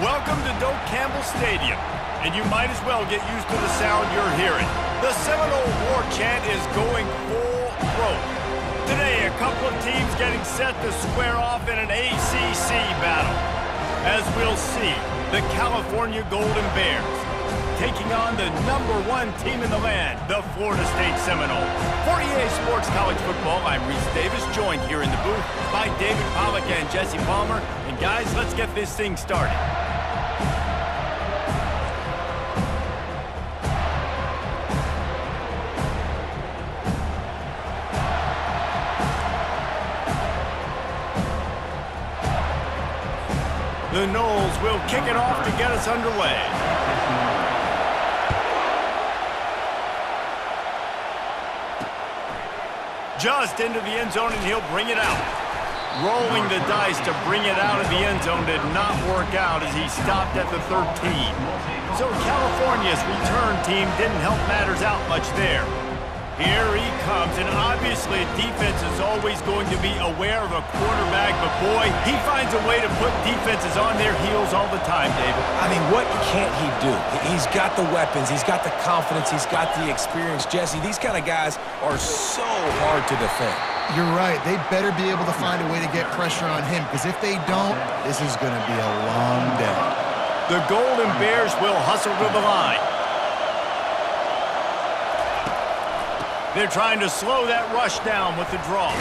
Welcome to Doak Campbell Stadium, and you might as well get used to the sound you're hearing. The Seminole War Chant is going full throat. Today, a couple of teams getting set to square off in an ACC battle. As we'll see, the California Golden Bears taking on the #1 team in the land, the Florida State Seminoles. For EA Sports College Football, I'm Reese Davis, joined here in the booth by David Pollack and Jesse Palmer. And guys, let's get this thing started. The Noles will kick it off to get us underway. Just into the end zone, and he'll bring it out. Rolling the dice to bring it out of the end zone did not work out as he stopped at the 13. So California's return team didn't help matters out much there. Here he comes, and obviously defense is always going to be aware of a quarterback, but boy, he finds a way to put defenses on their heels all the time, David. I mean, what can't he do? He's got the weapons, he's got the confidence, he's got the experience. Jesse, these kind of guys are so hard to defend. You're right. They better be able to find a way to get pressure on him, because if they don't, this is going to be a long day. The Golden Bears will hustle to the line. They're trying to slow that rush down with the draw.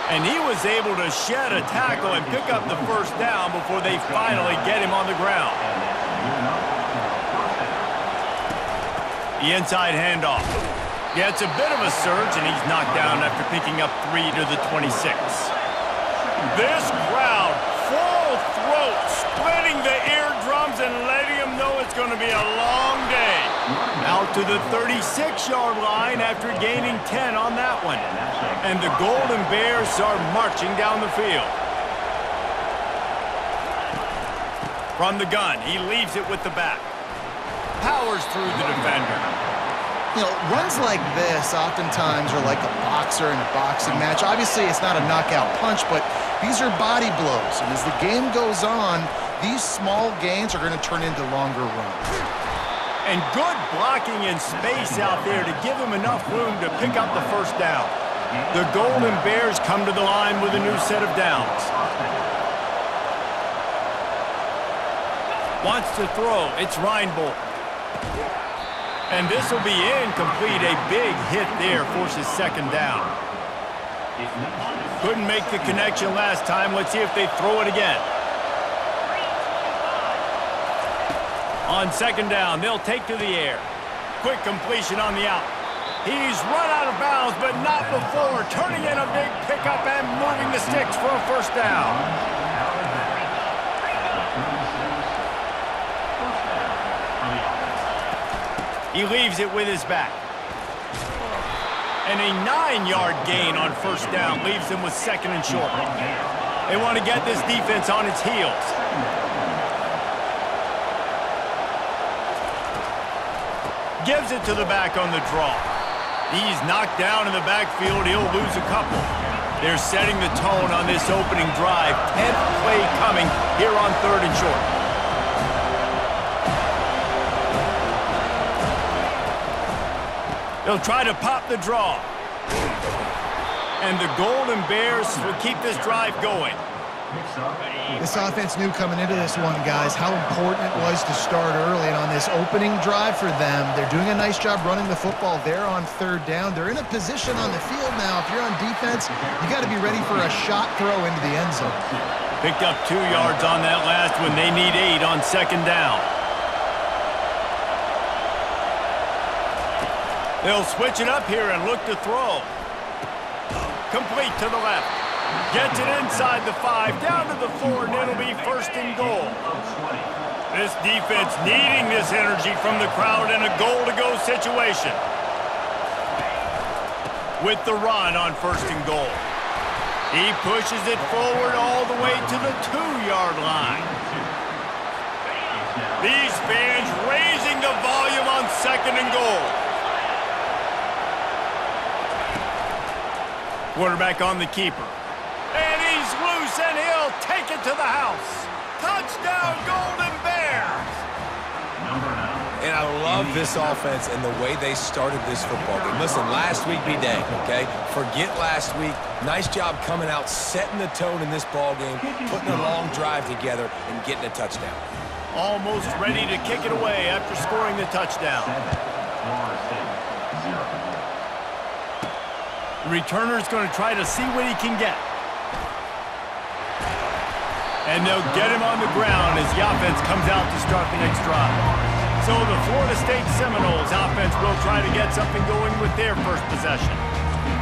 And he was able to shed a tackle and pick up the first down before they finally get him on the ground. The inside handoff. Gets a bit of a surge, and he's knocked down after picking up 3 to the 26. This crowd, full throat, splitting the eardrums and letting them know it's going to be a long day. Out to the 36-yard line after gaining 10 on that one. And the Golden Bears are marching down the field. From the gun, he leaves it with the back. Powers through the defender. You know, runs like this oftentimes are like a boxer in a boxing match. Obviously, it's not a knockout punch, but these are body blows. And as the game goes on, these small gains are going to turn into longer runs. And good blocking in space out there to give him enough room to pick up the first down. The Golden Bears come to the line with a new set of downs. Wants to throw. It's Reinbold. And this will be incomplete. A big hit there forces second down. Couldn't make the connection last time. Let's see if they throw it again. On second down, they'll take to the air. Quick completion on the out. He's run out of bounds, but not before turning in a big pickup and moving the sticks for a first down. He leaves it with his back. And a 9-yard gain on first down leaves him with second and short. They want to get this defense on its heels. Gives it to the back on the draw. He's knocked down in the backfield. He'll lose a couple. They're setting the tone on this opening drive. 10th play coming here on third and short. They'll try to pop the draw. And the Golden Bears will keep this drive going. This offense knew coming into this one, guys, how important it was to start early. And on this opening drive for them, they're doing a nice job running the football there on third down. They're in a position on the field now. If you're on defense, you got to be ready for a shot throw into the end zone. Picked up 2 yards on that last one. They need 8 on second down. They'll switch it up here and look to throw. Complete to the left. Gets it inside the 5, down to the 4, and it'll be first and goal. This defense needing this energy from the crowd in a goal-to-go situation. With the run on first and goal. He pushes it forward all the way to the 2-yard line. These fans raising the volume on second and goal. Quarterback on the keeper. And he's loose, and he'll take it to the house. Touchdown, Golden I love this offense and the way they started this football game. Listen, last week be dang, okay? Forget last week. Nice job coming out, setting the tone in this ball game, putting a long drive together, and getting a touchdown. Almost ready to kick it away after scoring the touchdown. The returner's going to try to see what he can get. And they'll get him on the ground as the offense comes out to start the next drive. So the Florida State Seminoles offense will try to get something going with their first possession.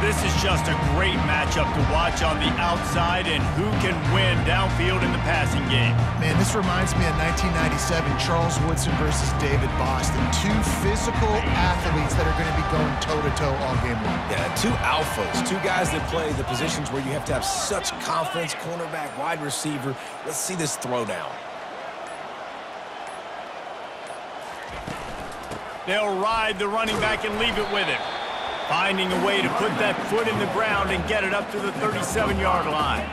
This is just a great matchup to watch on the outside and who can win downfield in the passing game. Man, this reminds me of 1997, Charles Woodson versus David Boston. Two physical athletes that are going to be going toe-to-toe all game long. Yeah, two alphas, two guys that play the positions where you have to have such confidence, cornerback, wide receiver. Let's see this throwdown. They'll ride the running back and leave it with him. Finding a way to put that foot in the ground and get it up to the 37-yard line.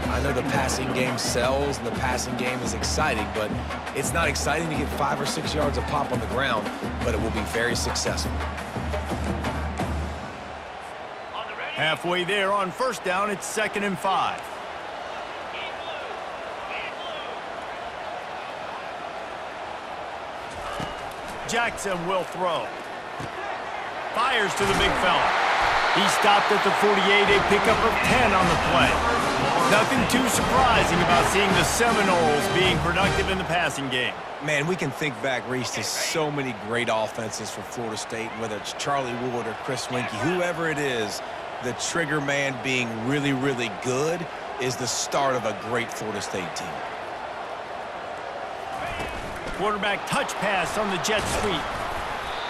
I know the passing game sells and the passing game is exciting, but it's not exciting to get 5 or 6 yards of pop on the ground, but it will be very successful. Halfway there on first down, it's 2nd and 5. Jackson will throw. Fires to the big fella. He stopped at the 48, a pickup of 10 on the play. Nothing too surprising about seeing the Seminoles being productive in the passing game. Man, we can think back, Reese, to so many great offenses for Florida State, whether it's Charlie Wood or Chris Winkie, whoever it is, the trigger man being really, really good is the start of a great Florida State team. Quarterback touch pass on the jet sweep.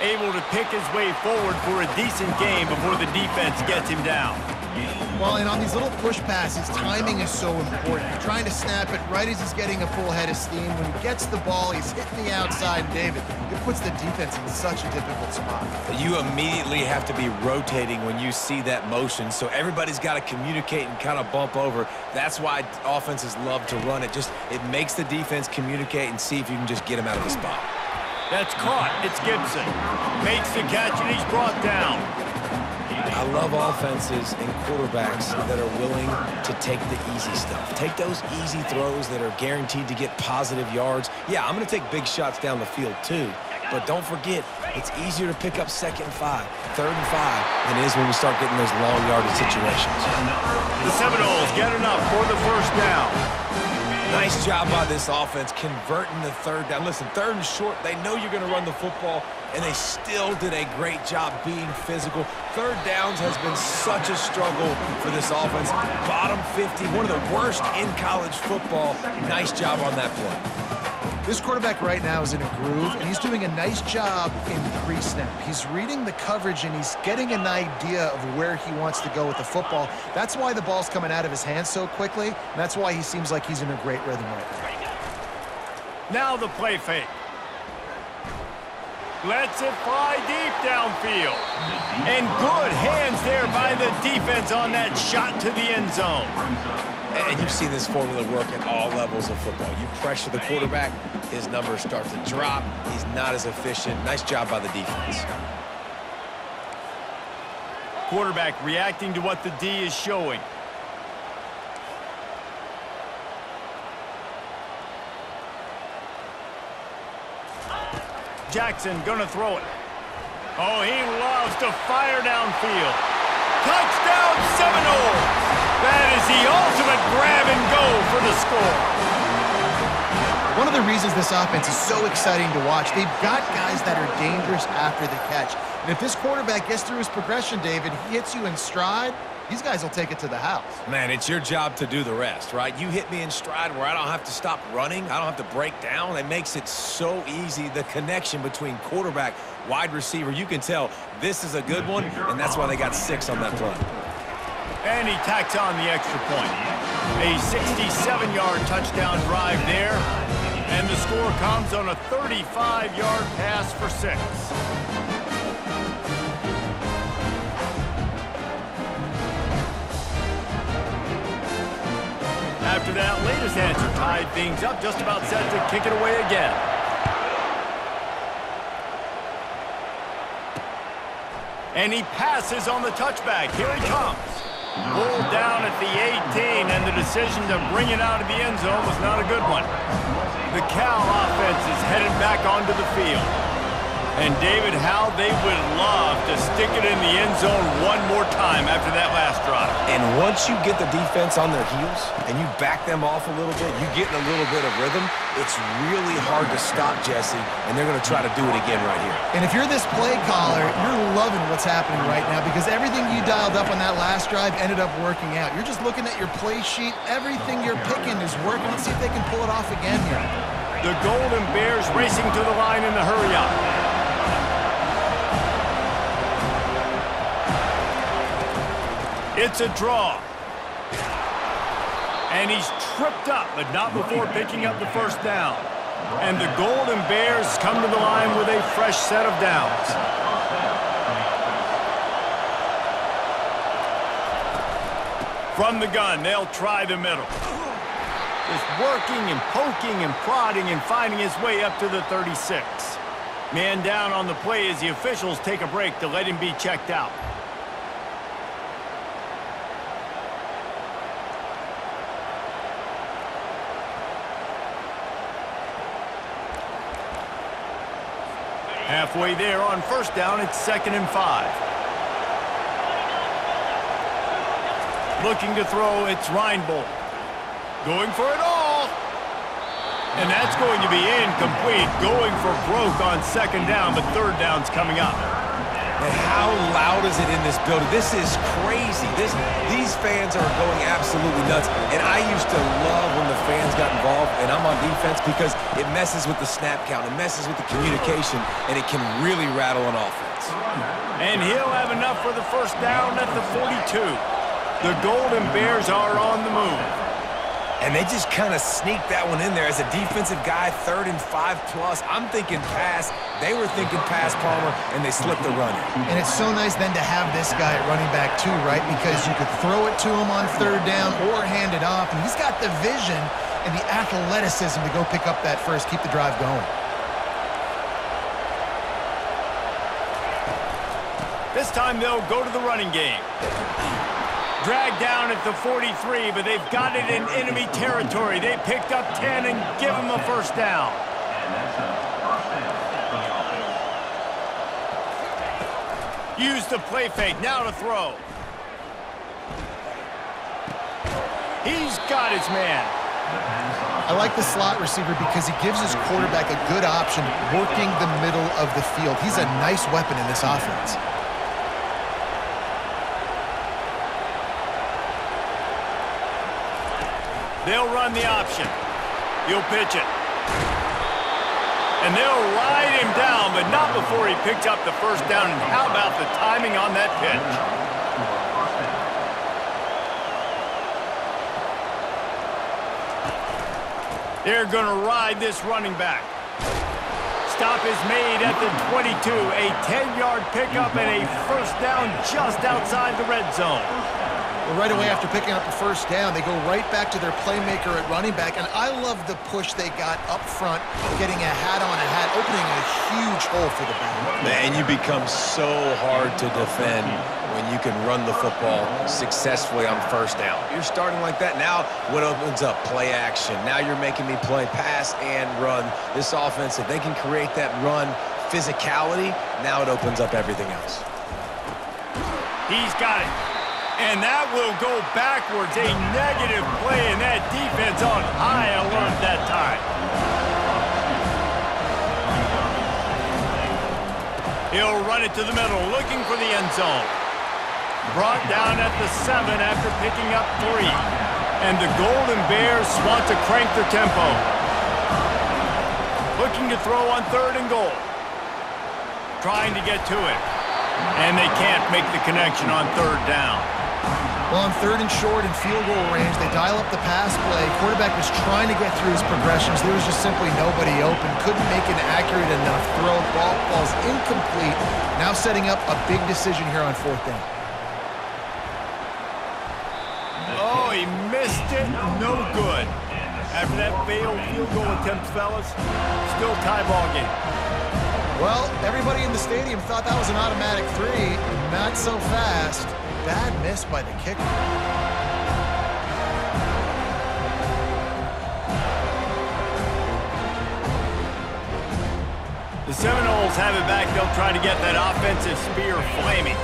Able to pick his way forward for a decent game before the defense gets him down. Well, and on these little push passes, timing is so important. You're trying to snap it right as he's getting a full head of steam. When he gets the ball, he's hitting the outside, David. It puts the defense in such a difficult spot. You immediately have to be rotating when you see that motion, so everybody's got to communicate and kind of bump over. That's why offenses love to run it. It makes the defense communicate and see if you can just get him out of the spot. That's caught. It's Gibson. Makes the catch, and he's brought down. I love offenses and quarterbacks that are willing to take the easy stuff. Take those easy throws that are guaranteed to get positive yards. Yeah, I'm going to take big shots down the field too. But don't forget, it's easier to pick up 2nd and 5, 3rd and 5 than it is when we start getting those long yardage situations. The Seminoles get enough for the first down. Nice job by this offense converting the 3rd down. Listen, 3rd and short, they know you're going to run the football, and they still did a great job being physical. 3rd downs has been such a struggle for this offense. Bottom 50, one of the worst in college football. Nice job on that play. This quarterback right now is in a groove, and he's doing a nice job in pre-snap. He's reading the coverage, and he's getting an idea of where he wants to go with the football. That's why the ball's coming out of his hands so quickly, and that's why he seems like he's in a great rhythm right now. Now the play fake. Lets it fly deep downfield. And good hands there by the defense on that shot to the end zone. And you've seen this formula work at all levels of football. You pressure the quarterback, his numbers start to drop. He's not as efficient. Nice job by the defense. Quarterback reacting to what the D is showing. Jackson gonna throw it. Oh, he loves to fire downfield. Touchdown Seminoles! That is the ultimate grab and go for the score. One of the reasons this offense is so exciting to watch, they've got guys that are dangerous after the catch. And if this quarterback gets through his progression, David, he hits you in stride, these guys will take it to the house. Man, it's your job to do the rest, right? You hit me in stride where I don't have to stop running. I don't have to break down. It makes it so easy, the connection between quarterback, wide receiver. You can tell this is a good one, and that's why they got 6 on that play. And he tacks on the extra point. A 67-yard touchdown drive there. And the score comes on a 35-yard pass for 6. After that latest answer tied things up, just about set to kick it away again. And he passes on the touchback. Here he comes. Pulled down at the 18, and the decision to bring it out of the end zone was not a good one. The Cal offense is headed back onto the field. And, David, how they would love to stick it in the end zone one more time after that last drive. And once you get the defense on their heels and you back them off a little bit, you get in a little bit of rhythm, it's really hard to stop, Jesse, and they're going to try to do it again right here. And if you're this play caller, you're loving what's happening right now because everything you dialed up on that last drive ended up working out. You're just looking at your play sheet. Everything you're picking is working. Let's see if they can pull it off again here. The Golden Bears racing to the line in the hurry-up. It's a draw. And he's tripped up, but not before picking up the first down. And the Golden Bears come to the line with a fresh set of downs. From the gun, they'll try the middle. Just working and poking and prodding and finding his way up to the 36. Man down on the play as the officials take a break to let him be checked out. Halfway there on first down, it's 2nd and 5. Looking to throw, it's Reinbold. Going for it all. And that's going to be incomplete. Going for broke on 2nd down, but 3rd down's coming up. And how loud is it in this building? This is crazy. These fans are going absolutely nuts. And I used to love when the fans got involved, and I'm on defense because it messes with the snap count. It messes with the communication, and it can really rattle an offense. And he'll have enough for the first down at the 42. The Golden Bears are on the move. And they just kind of sneaked that one in there. As a defensive guy, 3rd and 5+. I'm thinking pass. They were thinking pass, Palmer, and they slipped the run in. And it's so nice then to have this guy at running back too, right? Because you could throw it to him on 3rd down or hand it off. And he's got the vision and the athleticism to go pick up that first, keep the drive going. This time they'll go to the running game. Dragged down at the 43, but they've got it in enemy territory. They picked up 10 and give him a first down. Use the play fake, now to throw. He's got his man. I like the slot receiver because he gives his quarterback a good option working the middle of the field. He's a nice weapon in this offense. They'll run the option. He'll pitch it. And they'll ride him down, but not before he picks up the first down. And how about the timing on that pitch? They're going to ride this running back. Stop is made at the 22. A 10-yard pickup and a first down just outside the red zone. Well, right away after picking up the first down, they go right back to their playmaker at running back. And I love the push they got up front, getting a hat on a hat, opening a huge hole for the back. Man, you become so hard to defend when you can run the football successfully on first down. You're starting like that. Now what opens up? Play action. Now you're making me play pass and run. This offense, if they can create that run physicality, now it opens up everything else. He's got it. And that will go backwards. A negative play, and that defense on high alert that time. He'll run it to the middle, looking for the end zone. Brought down at the 7 after picking up 3. And the Golden Bears want to crank their tempo. Looking to throw on 3rd and goal. Trying to get to it. And they can't make the connection on 3rd down. Well, on 3rd and short and field goal range, they dial up the pass play. Quarterback was trying to get through his progressions. There was just simply nobody open. Couldn't make an accurate enough throw. Ball falls incomplete. Now setting up a big decision here on 4th down. Oh, he missed it. No good. After that failed field goal attempt, fellas, still tie ball game. Well, everybody in the stadium thought that was an automatic 3. Not so fast. Bad miss by the kicker. The Seminoles have it back. They'll try to get that offensive spear flaming.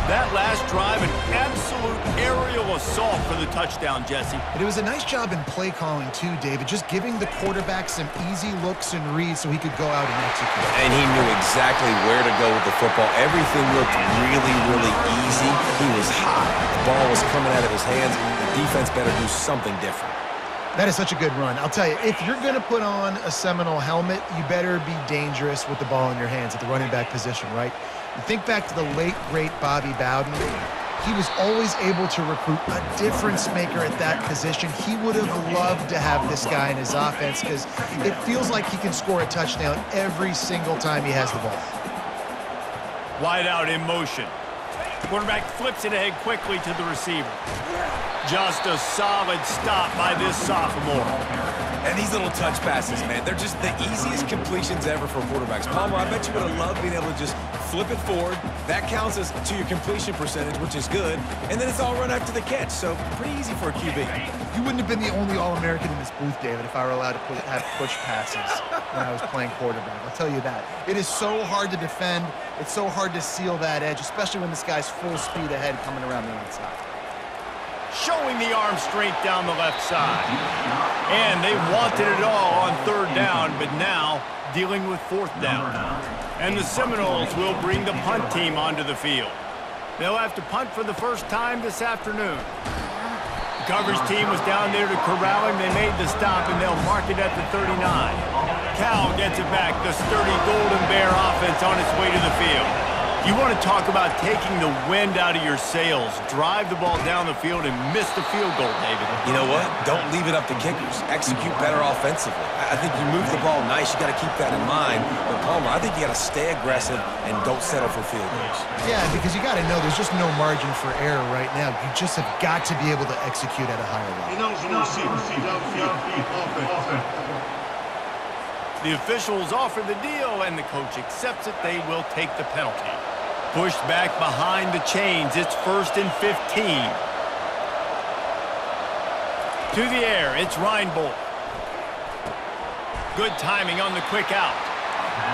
That last drive, an absolute aerial assault for the touchdown, Jesse. But it was a nice job in play calling, too, David. Just giving the quarterback some easy looks and reads so he could go out and execute. And he knew exactly where to go with the football. Everything looked really, really easy. He was hot. The ball was coming out of his hands. The defense better do something different. That is such a good run. I'll tell you, if you're going to put on a Seminole helmet, you better be dangerous with the ball in your hands at the running back position, right? You think back to the late, great Bobby Bowden. He was always able to recruit a difference maker at that position. He would have loved to have this guy in his offense because it feels like he can score a touchdown every single time he has the ball. Wide out in motion. Quarterback flips it ahead quickly to the receiver. Just a solid stop by this sophomore. And these little touch passes, man, they're just the easiest completions ever for quarterbacks. Palmer, I bet you would have loved being able to just flip it forward. That counts as to your completion percentage, which is good. And then it's all run after the catch, so pretty easy for a QB. You wouldn't have been the only All-American in this booth, David, if I were allowed to have push passes when I was playing quarterback. I'll tell you that. It is so hard to defend. It's so hard to seal that edge, especially when this guy's full speed ahead coming around the outside. Showing the arm strength down the left side. And they wanted it all on third down, but now dealing with fourth down. And the Seminoles will bring the punt team onto the field. They'll have to punt for the first time this afternoon. The coverage team was down there to corral him. They made the stop, and they'll mark it at the 39. Cal gets it back. The sturdy Golden Bear offense on its way to the field. You want to talk about taking the wind out of your sails. Drive the ball down the field and miss the field goal, David. You know what? Don't leave it up to kickers. Execute better offensively. I think you move the ball nice. You got to keep that in mind. But Palmer, I think you got to stay aggressive and don't settle for field goals. Yeah, because you got to know there's just no margin for error right now. You just have got to be able to execute at a higher level. The officials offer the deal, and the coach accepts it. They will take the penalty. Pushed back behind the chains. It's 1st and 15. To the air, it's Reinbold. Good timing on the quick out.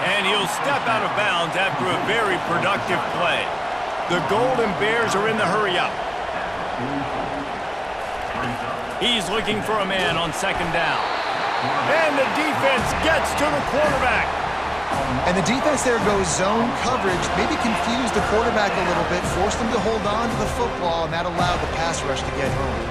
And he'll step out of bounds after a very productive play. The Golden Bears are in the hurry up. He's looking for a man on second down. And the defense gets to the quarterback. And the defense there goes zone coverage, maybe confused the quarterback a little bit, forced him to hold on to the football, and that allowed the pass rush to get home.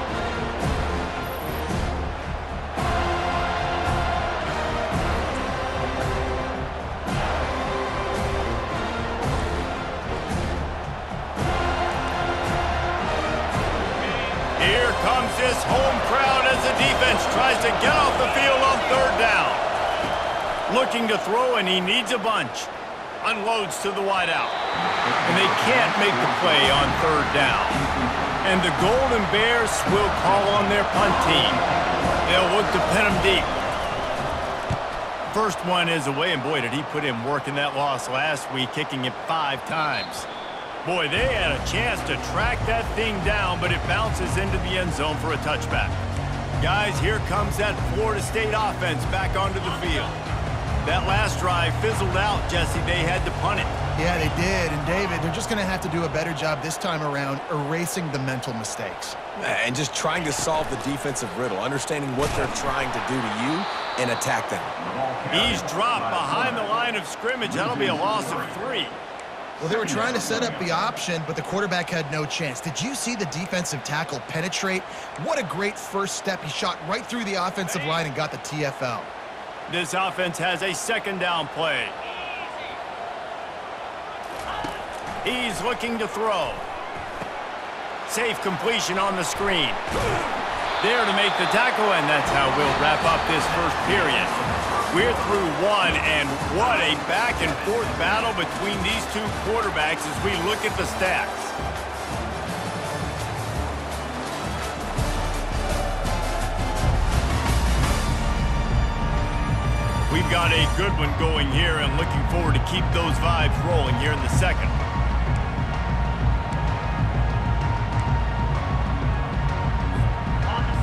Here comes this home crowd as the defense tries to get off the field on third down. Looking to throw, and he needs a bunch. Unloads to the wideout. And they can't make the play on third down. And the Golden Bears will call on their punt team. They'll look to pin them deep. First one is away, and boy, did he put in work in that loss last week, kicking it 5 times. Boy, they had a chance to track that thing down, but it bounces into the end zone for a touchback. Guys, here comes that Florida State offense back onto the field. That last drive fizzled out, Jesse. They had to punt it. Yeah, they did. And, David, they're just going to have to do a better job this time around erasing the mental mistakes. And just trying to solve the defensive riddle, understanding what they're trying to do to you and attack them. He's dropped behind the line of scrimmage. That'll be a loss of 3. Well, they were trying to set up the option, but the quarterback had no chance. Did you see the defensive tackle penetrate? What a great first step. He shot right through the offensive line and got the TFL. This offense has a second down play. He's looking to throw. Safe completion on the screen. There to make the tackle, and that's how we'll wrap up this first period. We're through one, and what a back-and-forth battle between these two quarterbacks as we look at the stats. We They've got a good one going here and looking forward to keep those vibes rolling here in the second.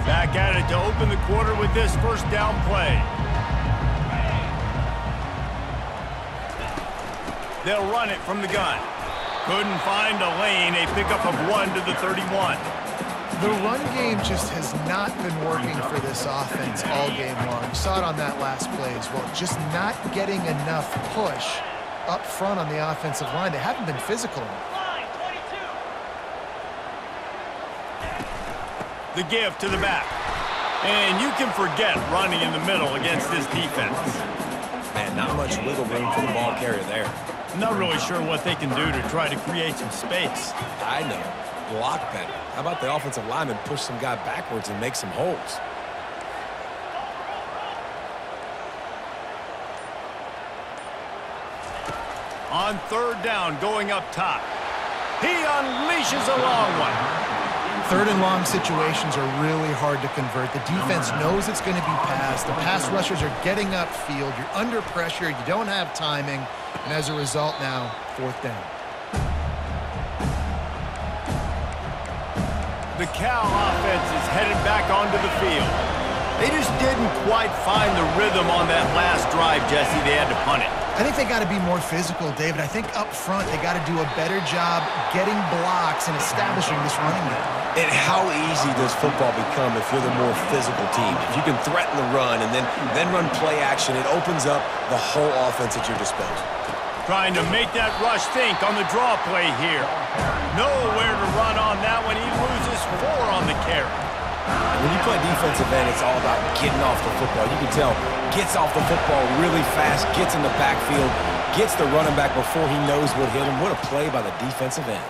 Back at it to open the quarter with this first down play. They'll run it from the gun. Couldn't find a lane. A pickup of 1 to the 31. The run game just has not been working for this offense all game long. You saw it on that last play as well. Just not getting enough push up front on the offensive line. They haven't been physical enough. The give to the back. And you can forget running in the middle against this defense. Man, not much wiggle room for the ball carrier there. Not really sure what they can do to try to create some space. I know. Block better. How about the offensive lineman push some guy backwards and make some holes? On third down, going up top. He unleashes a long one. Third and long situations are really hard to convert. The defense knows it's going to be passed. The pass rushers are getting upfield. You're under pressure. You don't have timing. And as a result now, fourth down. The Cal offense is headed back onto the field. They just didn't quite find the rhythm on that last drive, Jesse. They had to punt it. I think they got to be more physical, David. I think up front they got to do a better job getting blocks and establishing this running game. And how easy does football become if you're the more physical team? If you can threaten the run and then run play action, it opens up the whole offense at your disposal. Trying to make that rush think on the draw play here. Nowhere to run on that one. He loses 4 on the carry. When you play defensive end, it's all about getting off the football. You can tell, gets off the football really fast, gets in the backfield, gets the running back before he knows what hit him. What a play by the defensive end.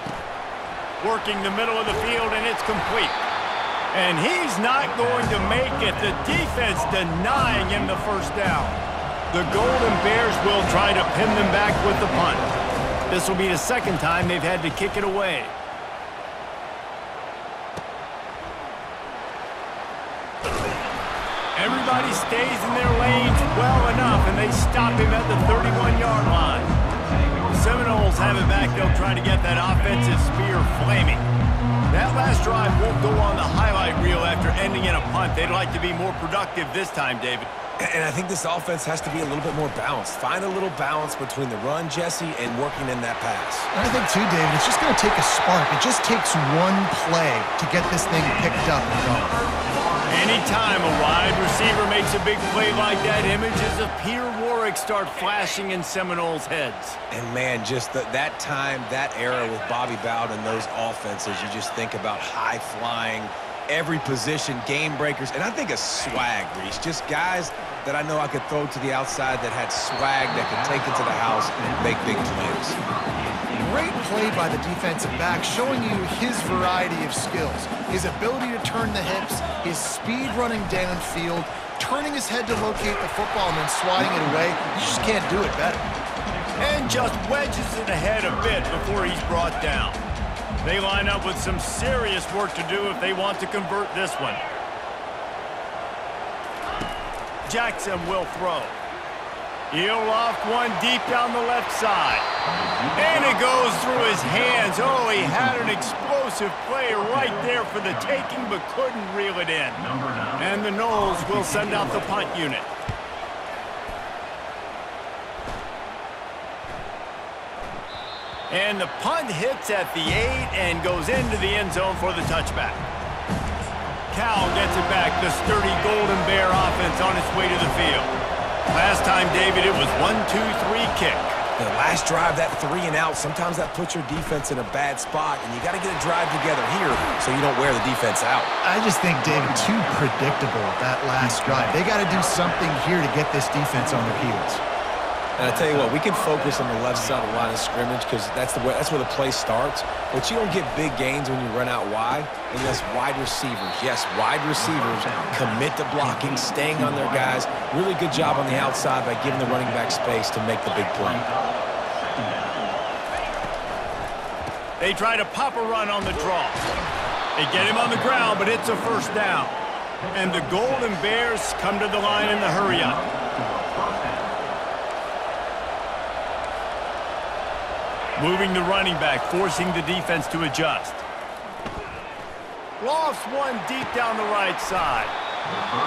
Working the middle of the field, and it's complete. And he's not going to make it. The defense denying him the first down. The Golden Bears will try to pin them back with the punt. This will be the second time they've had to kick it away. Everybody stays in their lanes well enough, and they stop him at the 31-yard line. The Seminoles have it back. They'll try to get that offensive spear flaming. That last drive won't go on the highlight reel after ending in a punt. They'd like to be more productive this time, David. And I think this offense has to be a little bit more balanced. Find a little balance between the run, Jesse, and working in that pass. And I think, too, David, it's just going to take a spark. It just takes one play to get this thing picked up and going. Anytime a wide receiver makes a big play like that, images of Peter Warwick start flashing in Seminoles' heads. And, man, just that time, that era with Bobby Bowden and those offenses, you just think about high-flying, every position, game breakers, and I think a swag, Reese. Just guys that I know I could throw to the outside that had swag that could take it to the house and make big plays. Great play by the defensive back, showing you his variety of skills. His ability to turn the hips, his speed running downfield, turning his head to locate the football and then swatting it away. You just can't do it better. And just wedges it ahead a bit before he's brought down. They line up with some serious work to do if they want to convert this one. Jackson will throw. He'll loft one deep down the left side. And it goes through his hands. Oh, he had an explosive play right there for the taking, but couldn't reel it in. And the Noles will send out the punt unit. And the punt hits at the 8 and goes into the end zone for the touchback. Cal gets it back, the sturdy Golden Bear offense on its way to the field. Last time, David, it was 1-2-3 kick. The last drive, that 3 and out, sometimes that puts your defense in a bad spot, and you got to get a drive together here so you don't wear the defense out. I just think, David, too predictable that last drive. They got to do something here to get this defense on their heels. And I tell you what, we can focus on the left side of the line of scrimmage because that's where the play starts. But you don't get big gains when you run out wide unless wide receivers, yes, wide receivers commit to blocking, staying on their guys. Really good job on the outside by giving the running back space to make the big play. They try to pop a run on the draw. They get him on the ground, but it's a first down. And the Golden Bears come to the line in the hurry-up. Moving the running back, forcing the defense to adjust. Lofts one deep down the right side.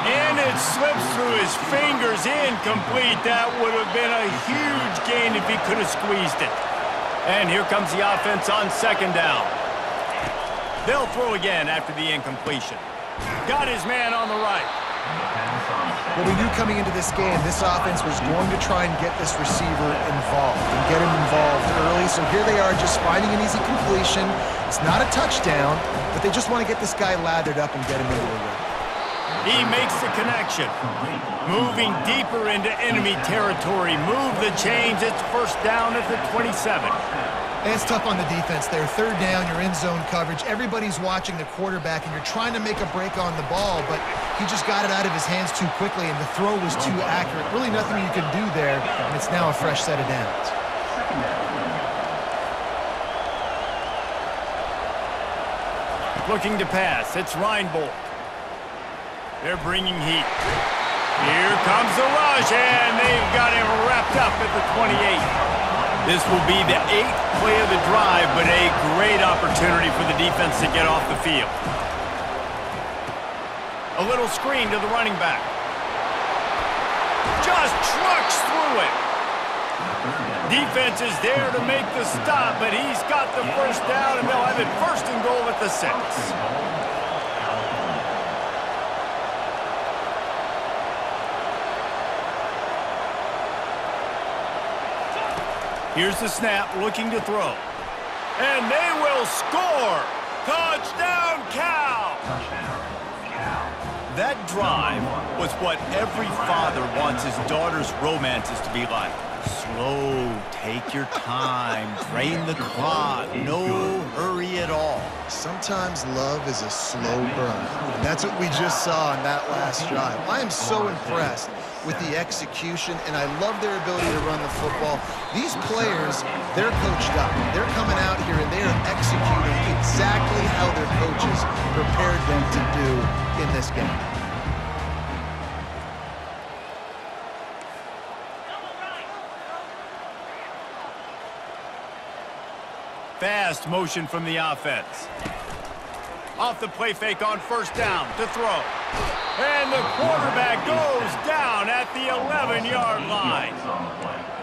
And it slips through his fingers, incomplete. That would have been a huge gain if he could have squeezed it. And here comes the offense on second down. They'll throw again after the incompletion. Got his man on the right. Well, we knew coming into this game, this offense was going to try and get this receiver involved and get him involved early. So here they are just finding an easy completion. It's not a touchdown, but they just want to get this guy lathered up and get him into a rhythm. He makes the connection. Moving deeper into enemy territory. Move the chains. It's first down at the 27. And it's tough on the defense there. Third down, you're in zone coverage. Everybody's watching the quarterback, and you're trying to make a break on the ball, but he just got it out of his hands too quickly, and the throw was too accurate. Really nothing you can do there, and it's now a fresh set of downs. Looking to pass. It's Reinbold. They're bringing heat. Here comes the rush, and they've got him wrapped up at the 28. This will be the 8th play of the drive, but a great opportunity for the defense to get off the field. A little screen to the running back. Just trucks through it. Defense is there to make the stop, but he's got the first down, and they'll have it first and goal at the 6. Here's the snap, looking to throw. And they will score! Touchdown, Cal! That drive was what every father wants his daughter's romances to be like. Slow, take your time, drain the clock, no hurry at all. Sometimes love is a slow burn, and that's what we just saw in that last drive. I am so impressed with the execution, and I love their ability to run the football. These players, they're coached up. They're coming out here, and they are executing exactly how their coaches prepared them to do in this game. Fast motion from the offense. Off the play fake on first down to throw. And the quarterback goes down at the 11-yard line.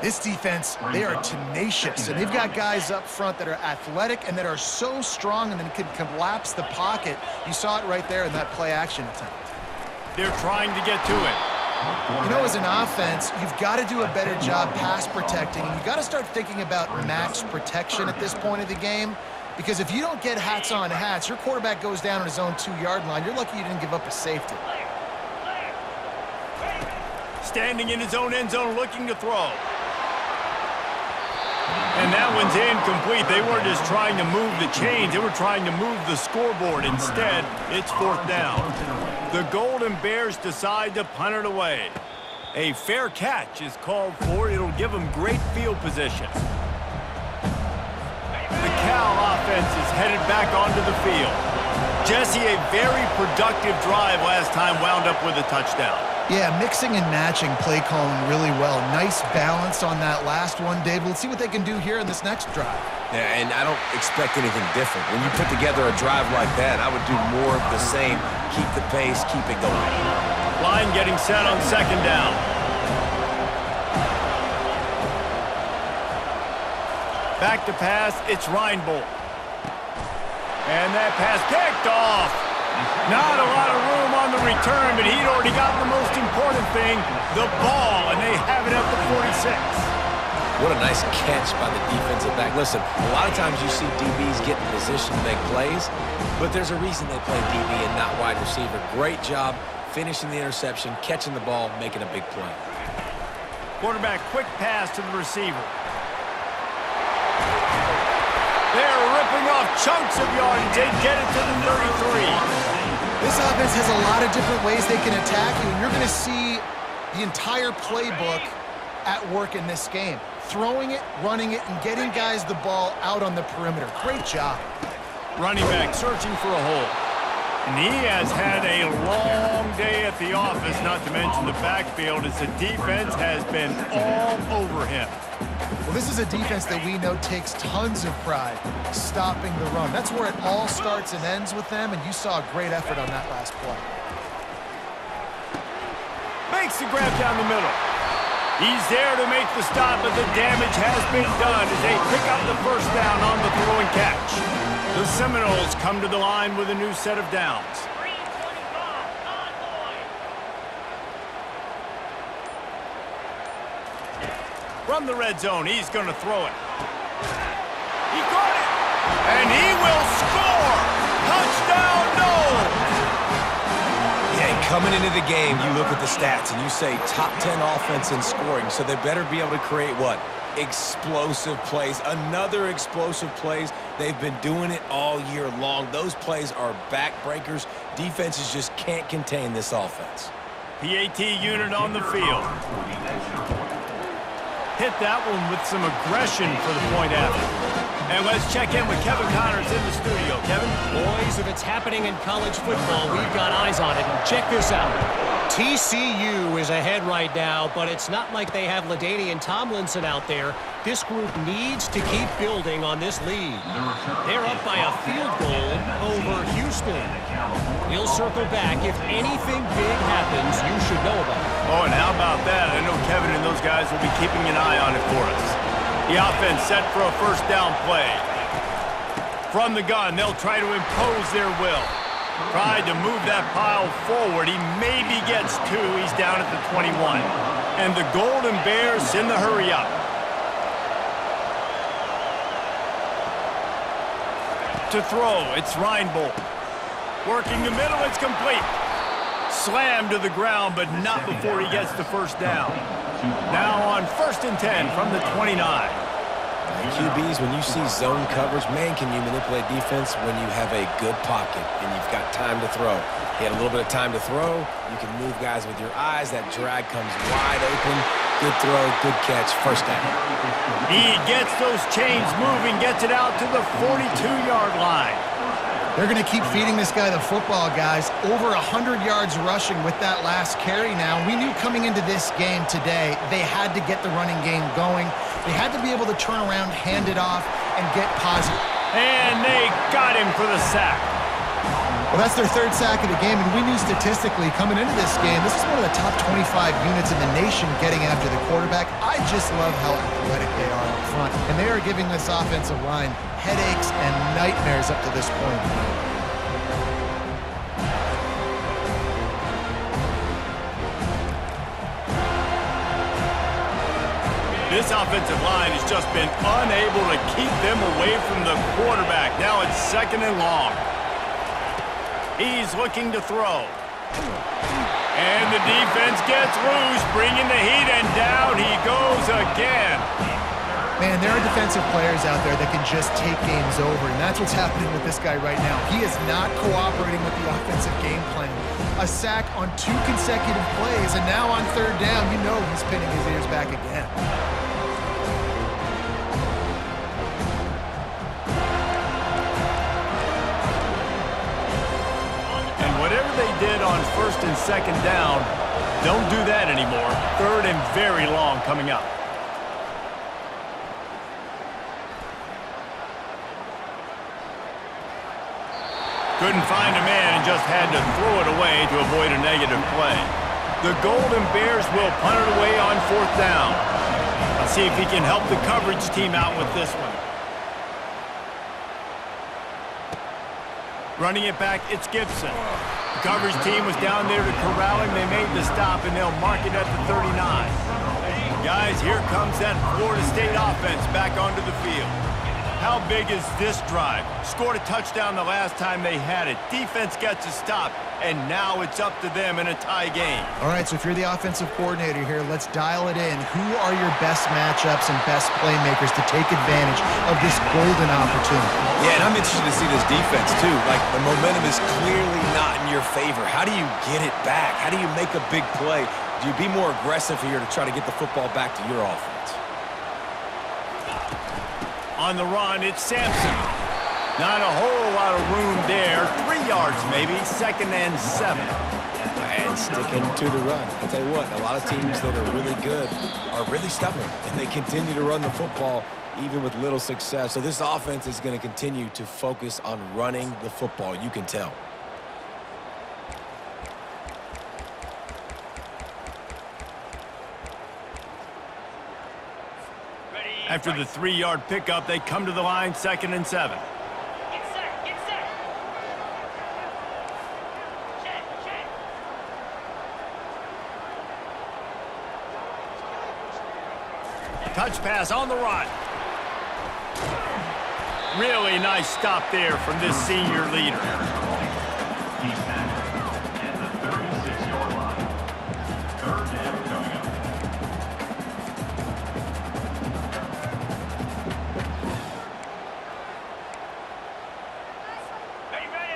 This defense, they are tenacious, and they've got guys up front that are athletic and that are so strong and then can collapse the pocket. You saw it right there in that play-action attempt. They're trying to get to it. You know, as an offense, you've got to do a better job pass protecting, and you've got to start thinking about max protection at this point of the game, because if you don't get hats on hats, your quarterback goes down on his own 2-yard line. You're lucky you didn't give up a safety. Standing in his own end zone, looking to throw. And that one's incomplete. They weren't just trying to move the chains. They were trying to move the scoreboard. Instead, it's fourth down. The Golden Bears decide to punt it away. A fair catch is called for. It'll give them great field position. The Cal offense is headed back onto the field. Jesse, a very productive drive last time, wound up with a touchdown. Yeah, mixing and matching play calling really well. Nice balance on that last one, Dave. Let's see what they can do here in this next drive. Yeah, and I don't expect anything different. When you put together a drive like that, I would do more of the same. Keep the pace, keep it going. Line getting set on second down. Back to pass, it's Reinbold. And that pass picked off. Not a lot of room on the return, but he'd already got the most important thing, the ball, and they have it at the 46. What a nice catch by the defensive back. Listen, a lot of times you see DBs get in position to make plays, but there's a reason they play DB and not wide receiver. Great job finishing the interception, catching the ball, making a big play. Quarterback, quick pass to the receiver. They're ripping off chunks of yardage. They get it to the 33. This offense has a lot of different ways they can attack you, and you're going to see the entire playbook at work in this game. Throwing it, running it, and getting guys the ball out on the perimeter. Great job. Running back searching for a hole. And he has had a long day at the office, not to mention the backfield, as the defense has been all over him. Well, this is a defense that we know takes tons of pride stopping the run. That's where it all starts and ends with them, and you saw a great effort on that last play. Makes the grab down the middle. He's there to make the stop, but the damage has been done as they pick up the first down on the throw and catch. The Seminoles come to the line with a new set of downs. From the red zone, he's going to throw it. He caught it, and he will score! Touchdown, Noles! Yeah, coming into the game, you look at the stats and you say top 10 offense in scoring, so they better be able to create what? Explosive plays. Another explosive plays. They've been doing it all year long. Those plays are backbreakers. Defenses just can't contain this offense. PAT unit on the field. Hit that one with some aggression for the point after. And let's check in with Kevin Connors in the studio. Kevin? Boys, if it's happening in college football, we've got eyes on it. And check this out. TCU is ahead right now, but it's not like they have LaDainian Tomlinson out there. This group needs to keep building on this lead. They're up by a field goal over Houston. He'll circle back. If anything big happens, you should know about it. Oh, and how about that? I know Kevin and those guys will be keeping an eye on it for us. The offense set for a first down play. From the gun, they'll try to impose their will. Tried to move that pile forward. He maybe gets two. He's down at the 21. And the Golden Bears in the hurry up. To throw, it's Reinbold. Working the middle, it's complete. Slammed to the ground, but not before he gets the first down. Now on 1st and 10 from the 29. QBs, when you see zone coverage, man, can you manipulate defense when you have a good pocket and you've got time to throw. He had a little bit of time to throw. You can move guys with your eyes. That drag comes wide open. Good throw, good catch, first down. He gets those chains moving, gets it out to the 42-yard line. They're going to keep feeding this guy the football, guys. Over 100 yards rushing with that last carry now. We knew coming into this game today, they had to get the running game going. They had to be able to turn around, hand it off, and get positive. And they got him for the sack. Well, that's their third sack of the game, and we knew statistically coming into this game, this is one of the top 25 units in the nation getting after the quarterback. I just love how athletic they are up front, and they are giving this offensive line headaches and nightmares up to this point. This offensive line has just been unable to keep them away from the quarterback. Now it's 2nd and long. He's looking to throw. And the defense gets loose, bringing the heat, and down he goes again. Man, there are defensive players out there that can just take games over, and that's what's happening with this guy right now. He is not cooperating with the offensive game plan. A sack on 2 consecutive plays, and now on 3rd down, you know he's pinning his ears back again. Whatever they did on 1st and 2nd down, don't do that anymore. 3rd and very long coming up. Couldn't find a man and just had to throw it away to avoid a negative play. The Golden Bears will punt it away on 4th down. Let's see if he can help the coverage team out with this one. Running it back, it's Gibson. The coverage team was down there to corral him. They made the stop, and they'll mark it at the 39. Guys, here comes that Florida State offense back onto the field. How big is this drive? Scored a touchdown the last time they had it. Defense gets a stop, and now it's up to them in a tie game. All right, so if you're the offensive coordinator here, let's dial it in. Who are your best matchups and best playmakers to take advantage of this golden opportunity? Yeah, and I'm interested to see this defense, too. Like, the momentum is clearly not in your favor. How do you get it back? How do you make a big play? Do you be more aggressive here to try to get the football back to your offense? On the run, it's Sampson. Not a whole lot of room there. 3 yards maybe, 2nd and 7. And and sticking to the run. I'll tell you what, a lot of teams that are really good are really stubborn, and they continue to run the football even with little success. So this offense is going to continue to focus on running the football. You can tell. After the 3-yard pickup, they come to the line, 2nd and 7. Get set, get set. Check, check. Touch pass on the run. Really nice stop there from this senior leader.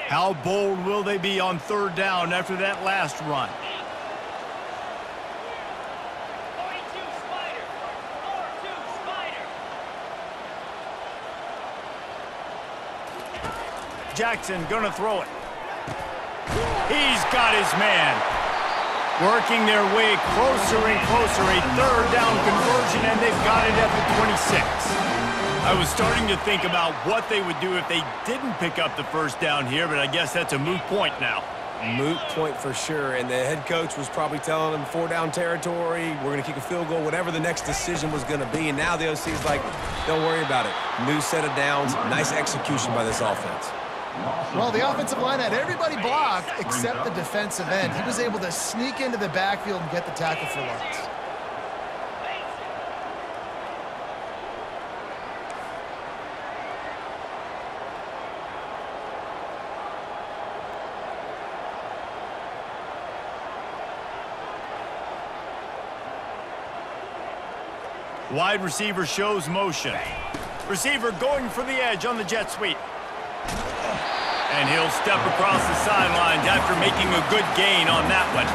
How bold will they be on 3rd down after that last run? 42 Spider. 4-2 Spider. Jackson gonna throw it. He's got his man. Working their way closer and closer. A 3rd down conversion, and they've got it at the 26. I was starting to think about what they would do if they didn't pick up the 1st down here, but I guess that's a moot point now. Moot point for sure, and the head coach was probably telling them 4-down territory, we're going to kick a field goal, whatever the next decision was going to be, and now the OC is like, don't worry about it. New set of downs, nice execution by this offense. Well, the offensive line had everybody blocked except the defensive end. He was able to sneak into the backfield and get the tackle for loss. Wide receiver shows motion. Receiver going for the edge on the jet sweep. And he'll step across the sidelines after making a good gain on that one.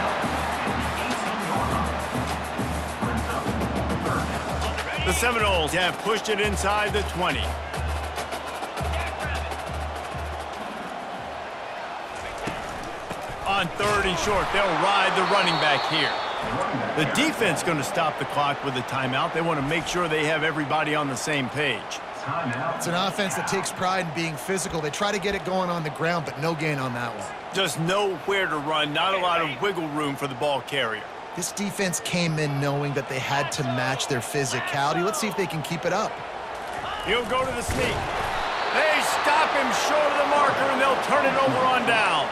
The Seminoles have pushed it inside the 20. On 3rd and short, they'll ride the running back here. The defense going to stop the clock with a timeout. They want to make sure they have everybody on the same page. It's an offense that takes pride in being physical. They try to get it going on the ground, but no gain on that one. Just nowhere to run, not a lot of wiggle room for the ball carrier. This defense came in knowing that they had to match their physicality. Let's see if they can keep it up. He'll go to the sneak. They stop him short of the marker, and they'll turn it over on downs.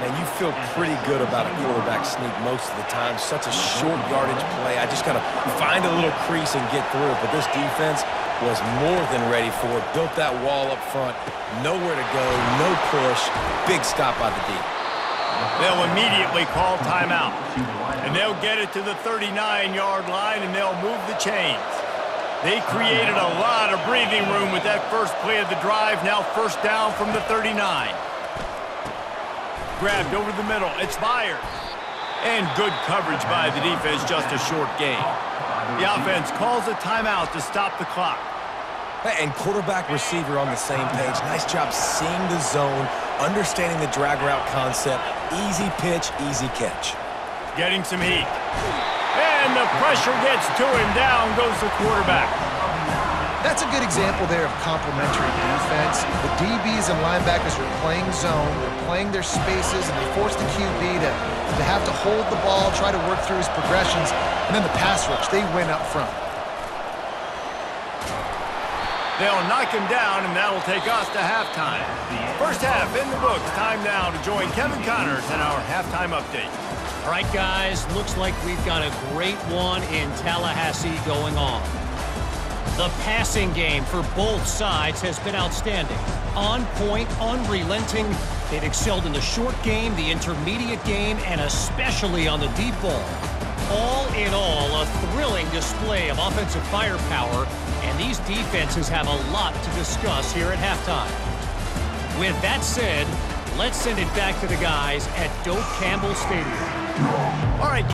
And you feel pretty good about a quarterback sneak most of the time. Such a short yardage play. I just got to find a little crease and get through it. But this defense was more than ready for it. Built that wall up front. Nowhere to go, no push. Big stop by the D. They'll immediately call timeout. And they'll get it to the 39-yard line, and they'll move the chains. They created a lot of breathing room with that first play of the drive. Now 1st down from the 39. Grabbed over the middle. It's Byers. And good coverage by the defense, just a short gain. The offense calls a timeout to stop the clock. And quarterback receiver on the same page. Nice job seeing the zone, understanding the drag route concept. Easy pitch, easy catch. Getting some heat. And the pressure gets to him. Down goes the quarterback. That's a good example there of complementary defense. The DBs and linebackers are playing zone, they're playing their spaces, and they force the QB to have to hold the ball, try to work through his progressions, and then the pass rush, they win up front. They'll knock him down, and that'll take us to halftime. First half in the books. Time now to join Kevin Connors in our halftime update. All right, guys, looks like we've got a great one in Tallahassee going on. The passing game for both sides has been outstanding. On point, unrelenting. They've excelled in the short game, the intermediate game, and especially on the deep ball. All in all, a thrilling display of offensive firepower, and these defenses have a lot to discuss here at halftime. With that said, let's send it back to the guys at Doak Campbell Stadium. All right.